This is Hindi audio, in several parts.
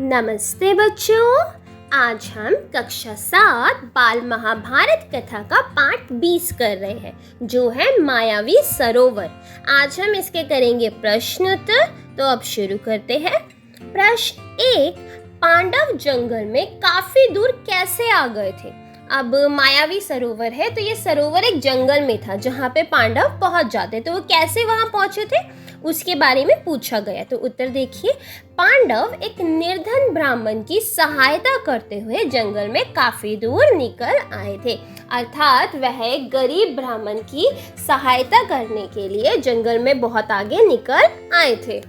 नमस्ते बच्चों। आज हम कक्षा 7 बाल महाभारत कथा का पाठ 20 कर रहे हैं, जो है मायावी सरोवर। आज हम इसके करेंगे प्रश्न उत्तर। तो अब शुरू करते हैं। प्रश्न 1, पांडव जंगल में काफी दूर कैसे आ गए थे? अब मायावी सरोवर है, तो ये सरोवर एक जंगल में था जहाँ पे पांडव पहुंच जाते। तो वो कैसे वहां पहुंचे थे उसके बारे में पूछा गया। तो उत्तर देखिए, पांडव एक निर्धन ब्राह्मण की सहायता करते हुए जंगल में काफी दूर निकल आए थे। अर्थात वह एक गरीब ब्राह्मण की सहायता करने के लिए जंगल में बहुत आगे निकल आए थे।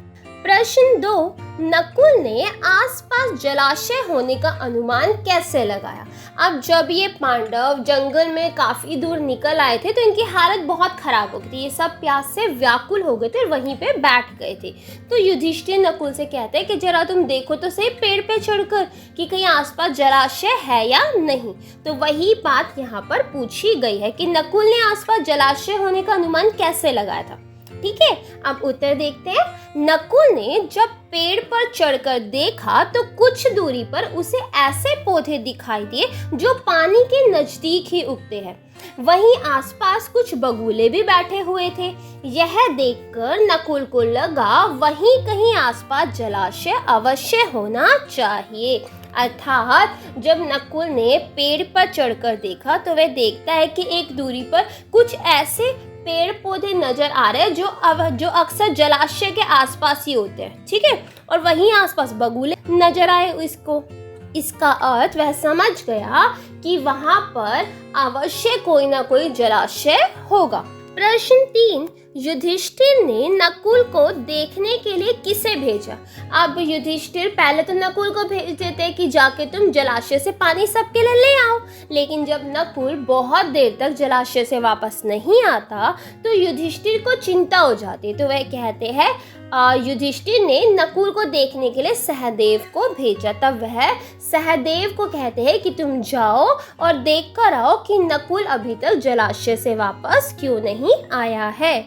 प्रश्न 2, नकुल ने आसपास जलाशय होने का अनुमान कैसे लगाया? अब जब ये पांडव जंगल में काफी दूर निकल आए थे तो इनकी हालत बहुत खराब हो गई थी। ये सब प्यास से व्याकुल हो गए थे और वहीं पे बैठ गए थे। तो युधिष्ठिर नकुल से कहते हैं कि जरा तुम देखो तो सही पेड़ पे चढ़कर कि कहीं आसपास जलाशय है या नहीं। तो वही बात यहाँ पर पूछी गई है कि नकुल ने आसपास जलाशय होने का अनुमान कैसे लगाया था। ठीक है, अब उत्तर देखते हैं। नकुल ने जब पेड़ पर चढ़कर देखा तो कुछ दूरी पर उसे ऐसे पौधे दिखाई दिए जो पानी के नजदीक ही उगते हैं। वहीं आसपास कुछ बगुले भी बैठे हुए थे। यह देखकर नकुल को लगा वहीं कहीं आसपास जलाशय अवश्य होना चाहिए। अर्थात जब नकुल ने पेड़ पर चढ़कर देखा तो वह देखता है कि एक दूरी पर कुछ ऐसे पेड़ पौधे नजर आ रहे हैं जो अक्सर जलाशय के आसपास ही होते हैं। ठीक है, और वहीं आसपास बगुले नजर आए इसको। इसका अर्थ वह समझ गया कि वहां पर अवश्य कोई ना कोई जलाशय होगा। प्रश्न 3, युधिष्ठिर ने नकुल को देखने के लिए किसे भेजा? अब युधिष्ठिर पहले तो नकुल को भेज देते कि जाके तुम जलाशय से पानी सबके लिए ले आओ। लेकिन जब नकुल बहुत देर तक जलाशय से वापस नहीं आता तो युधिष्ठिर को चिंता हो जाती। तो वह कहते हैं युधिष्ठिर ने नकुल को देखने के लिए सहदेव को भेजा। तब वह सहदेव को कहते हैं कि तुम जाओ और देख कर आओ कि नकुल अभी तक जलाशय से वापस क्यों नहीं आया है।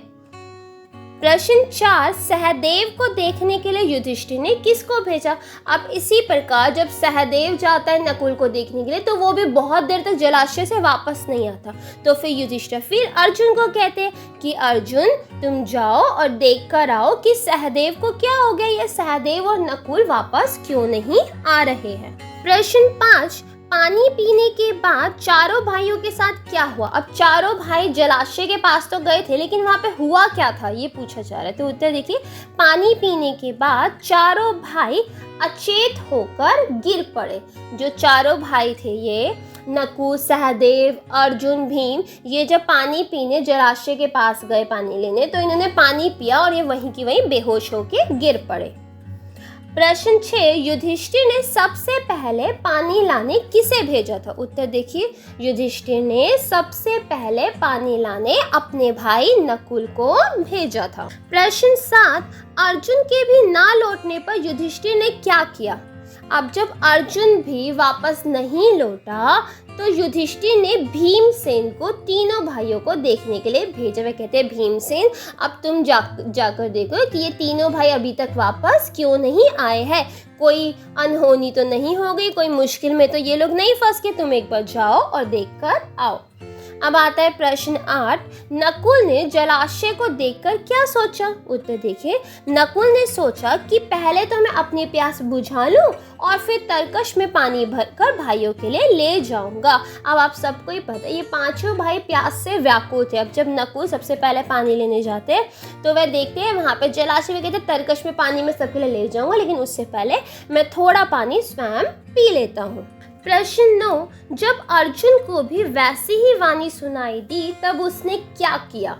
प्रश्न 4, सहदेव को देखने के लिए युधिष्ठिर ने किसको भेजा? अब इसी प्रकार जब सहदेव जाता है नकुल को देखने के लिए तो वो भी बहुत देर तक जलाशय से वापस नहीं आता। तो फिर युधिष्ठिर फिर अर्जुन को कहते हैं कि अर्जुन तुम जाओ और देख कर आओ कि सहदेव को क्या हो गया, ये सहदेव और नकुल वापस क्यों नहीं आ रहे हैं। प्रश्न 5, पानी पीने के बाद चारों भाइयों के साथ क्या हुआ? अब चारों भाई जलाशय के पास तो गए थे, लेकिन वहां पे हुआ क्या था ये पूछा जा रहा है। तो उत्तर देखिए, पानी पीने के बाद चारों भाई अचेत होकर गिर पड़े। जो चारों भाई थे, ये नकुल, सहदेव, अर्जुन, भीम, ये जब पानी पीने जलाशय के पास गए पानी लेने तो इन्होंने पानी पिया और ये वहीं की वहीं बेहोश होकर गिर पड़े। प्रश्न 6, युधिष्ठिर ने सबसे पहले पानी लाने किसे भेजा था? उत्तर देखिए, युधिष्ठिर ने सबसे पहले पानी लाने अपने भाई नकुल को भेजा था। प्रश्न 7, अर्जुन के भी ना लौटने पर युधिष्ठिर ने क्या किया? अब जब अर्जुन भी वापस नहीं लौटा तो युधिष्ठिर ने भीमसेन को तीनों भाइयों को देखने के लिए भेजा। वे कहते हैं भीमसेन अब तुम जाकर देखो कि ये तीनों भाई अभी तक वापस क्यों नहीं आए हैं। कोई अनहोनी तो नहीं हो गई, कोई मुश्किल में तो ये लोग नहीं फंस के, तुम एक बार जाओ और देखकर आओ। अब आता है प्रश्न 8, नकुल ने जलाशय को देखकर क्या सोचा? उत्तर देखिए, नकुल ने सोचा कि पहले तो मैं अपनी प्यास बुझा लूं और फिर तरकश में पानी भरकर भाइयों के लिए ले जाऊंगा। अब आप सबको ही पता है ये पांचों भाई प्यास से व्याकुल थे। अब जब नकुल सबसे पहले पानी लेने जाते हैं तो वह देखते हैं वहां पे जलाशय में, कहते तरकश में पानी में सबके लिए ले जाऊंगा, लेकिन उससे पहले मैं थोड़ा पानी स्वयं पी लेता हूँ। प्रश्न 9, जब अर्जुन को भी वैसी ही वाणी सुनाई दी तब उसने क्या किया?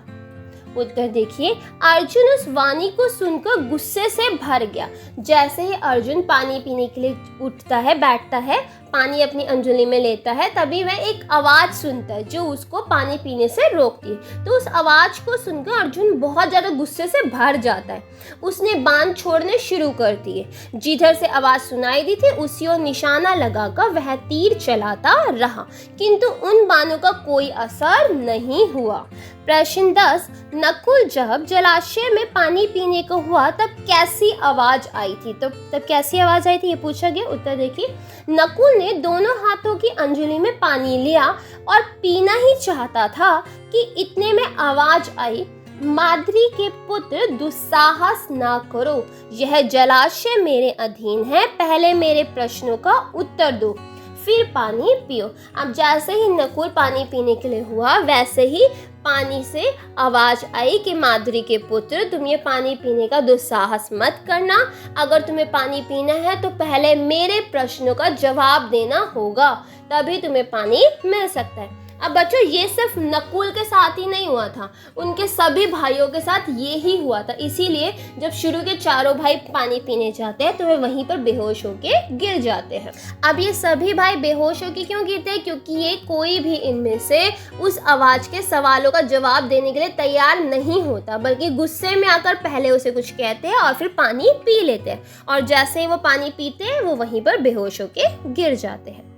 उत्तर देखिए, अर्जुन उस वाणी को सुनकर गुस्से से भर गया। जैसे ही अर्जुन पानी पीने के लिए उठता है, बैठता है, पानी अपनी अंजलि में लेता है तभी वह एक आवाज़ सुनता है जो उसको पानी पीने से रोकती है। तो उस आवाज़ को सुनकर अर्जुन बहुत ज़्यादा गुस्से से भर जाता है। उसने बाण छोड़ने शुरू कर दिए। जिधर से आवाज़ सुनाई दी थी उसी ओर निशाना लगाकर वह तीर चलाता रहा, किंतु उन बाणों का कोई असर नहीं हुआ। प्रश्न 10, नकुल जब जलाशय में पानी पीने को हुआ तब कैसी आवाज आई थी? तो तब कैसी आवाज आई थी ये पूछा गया। उत्तर देखिए, नकुल ने दोनों हाथों की अंजलि में पानी लिया और पीना ही चाहता था कि इतने में आवाज आई, माद्री के पुत्र दुस्साहस ना करो, यह जलाशय मेरे अधीन है, पहले मेरे प्रश्नों का उत्तर दो फिर पानी पियो। अब जैसे ही नकुल पानी पीने के लिए हुआ वैसे ही पानी से आवाज आई कि माद्री के पुत्र, तुम ये पानी पीने का दुस्साहस मत करना। अगर तुम्हें पानी पीना है तो पहले मेरे प्रश्नों का जवाब देना होगा, तभी तुम्हें पानी मिल सकता है। अब बच्चों ये सिर्फ नकुल के साथ ही नहीं हुआ था, उनके सभी भाइयों के साथ ये ही हुआ था। इसीलिए जब शुरू के चारों भाई पानी पीने जाते हैं तो वे वहीं पर बेहोश होके गिर जाते हैं। अब ये सभी भाई बेहोश होके क्यों गिरते हैं? क्योंकि ये कोई भी इनमें से उस आवाज के सवालों का जवाब देने के लिए तैयार नहीं होता, बल्कि गुस्से में आकर पहले उसे कुछ कहते हैं और फिर पानी पी लेते हैं, और जैसे ही वो पानी पीते हैं वो वहीं पर बेहोश होके गिर जाते हैं।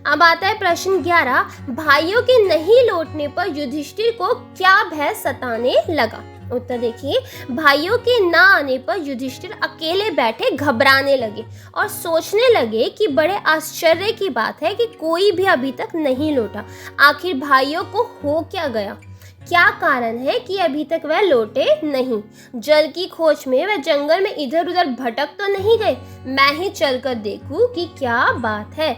अब आता है प्रश्न 11, भाइयों के नहीं लौटने पर युधिष्ठिर को क्या भय सताने लगा? उत्तर देखिए, भाइयों के ना आने पर युधिष्ठिर अकेले बैठे घबराने लगे और सोचने लगे कि बड़े आश्चर्य की बात है कि कोई भी अभी तक नहीं लौटा। आखिर भाइयों को हो क्या गया? क्या कारण है कि अभी तक वह लौटे नहीं? जल की खोज में वह जंगल में इधर उधर भटक तो नहीं गए? मैं ही चलकर देखूं कि क्या बात है।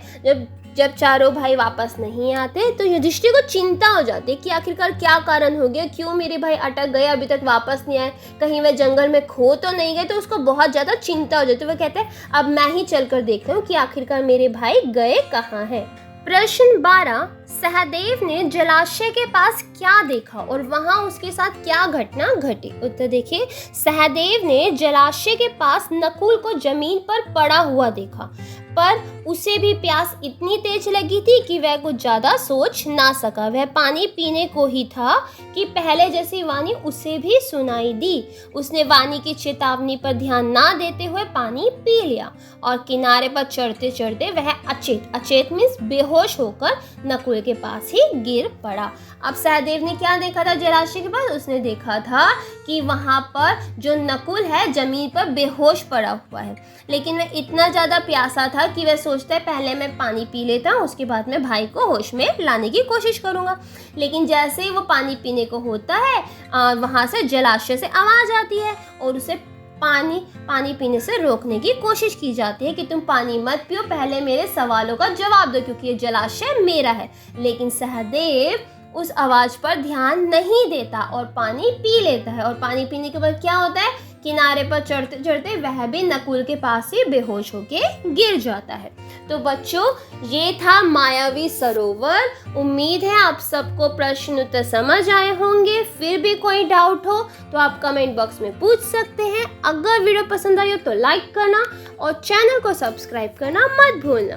जब चारों भाई वापस नहीं आते तो युधिष्ठिर को चिंता हो जाती है कि आखिरकार क्या कारण हो गया, क्यों मेरे भाई अटक गए, अभी तक वापस नहीं आए, कहीं वह जंगल में खो तो नहीं गए। तो उसको बहुत ज़्यादा चिंता हो जाती है। वह कहते हैं अब मैं ही चलकर देखता हूँ कि आखिरकार मेरे भाई गए कहाँ हैं। प्रश्न 12, सहदेव ने जलाशय के पास क्या देखा और वहां उसके साथ क्या घटना घटी? उत्तर देखिए, सहदेव ने जलाशय के पास नकुल को जमीन पर पड़ा हुआ देखा, पर उसे भी प्यास इतनी तेज लगी थी कि वह कुछ ज्यादा सोच ना सका। वह पानी पीने को ही था कि पहले जैसी वाणी उसे भी सुनाई दी। उसने वाणी की चेतावनी पर ध्यान ना देते हुए पानी पी लिया और किनारे पर चढ़ते चढ़ते वह अचेत मीन्स बेहोश होकर नकुल के पास ही गिर पड़ा। अब सहदेव ने क्या देखा था जलाशय के पास? उसने देखा था कि वहां पर जो नकुल है जमीन पर बेहोश पड़ा हुआ है, लेकिन वह इतना ज्यादा प्यासा था कि वह सोचता है पहले मैं पानी पी लेता हूँ, उसके बाद मैं भाई को होश में लाने की कोशिश करूंगा। लेकिन जैसे ही वो पानी पीने को होता है वहां से जलाशय से आवाज आती है और उसे पानी पीने से रोकने की कोशिश की जाती है कि तुम पानी मत पियो, पहले मेरे सवालों का जवाब दो क्योंकि ये जलाशय मेरा है। लेकिन सहदेव उस आवाज पर ध्यान नहीं देता और पानी पी लेता है, और पानी पीने के बाद क्या होता है, किनारे पर चढ़ते चढ़ते वह भी नकुल के पास ही बेहोश होके गिर जाता है। तो बच्चों ये था मायावी सरोवर। उम्मीद है आप सबको प्रश्न उत्तर समझ आए होंगे। फिर भी कोई डाउट हो तो आप कमेंट बॉक्स में पूछ सकते हैं। अगर वीडियो पसंद आई हो तो लाइक करना और चैनल को सब्सक्राइब करना मत भूलना।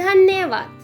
धन्यवाद।